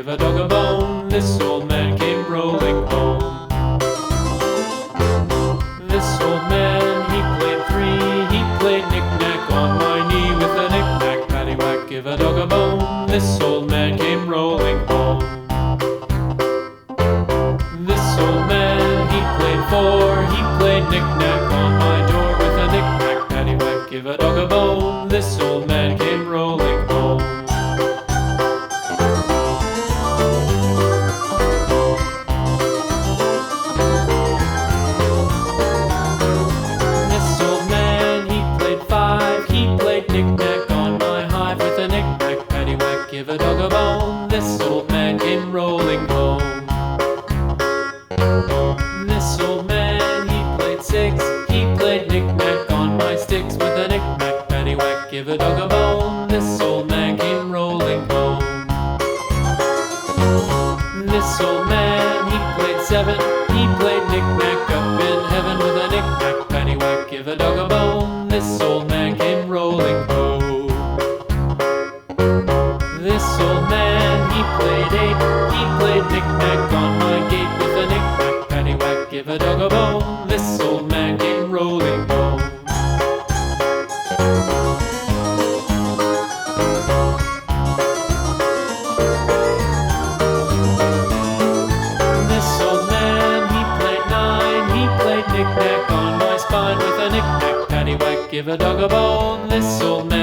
give a dog a bone. This old man came rolling home. This old man, he played three. He played knick-knack on my knee with a knick-knack, paddywhack, give a dog a bone. This old man came rolling home. This old man, he played four. He played knick-knack on my door with a knick-knack, paddywhack, give a dog a bone. This old man came rolling home. This old man, he played five. He played knick-knack on my hive with a knick-knack, paddywhack, give a dog a bone. This old man came rolling home. This old man, he played six. He played knick-knack on my sticks with a knick-knack, paddywhack, give a dog a bone. This old man came rolling home. This old man, he played seven. He played knick-knack up in heaven with a knick-knack, paddywhack, give a dog a bone. This old man came rolling home. This old man, he played eight. He played knick-knack on my gate with a knick-knack, paddywhack, give a dog a bone. This old man came rolling home. This old man, he played nine. He played knick-knack on my spine with a knick-knack, paddywhack, give a dog a bone. This old man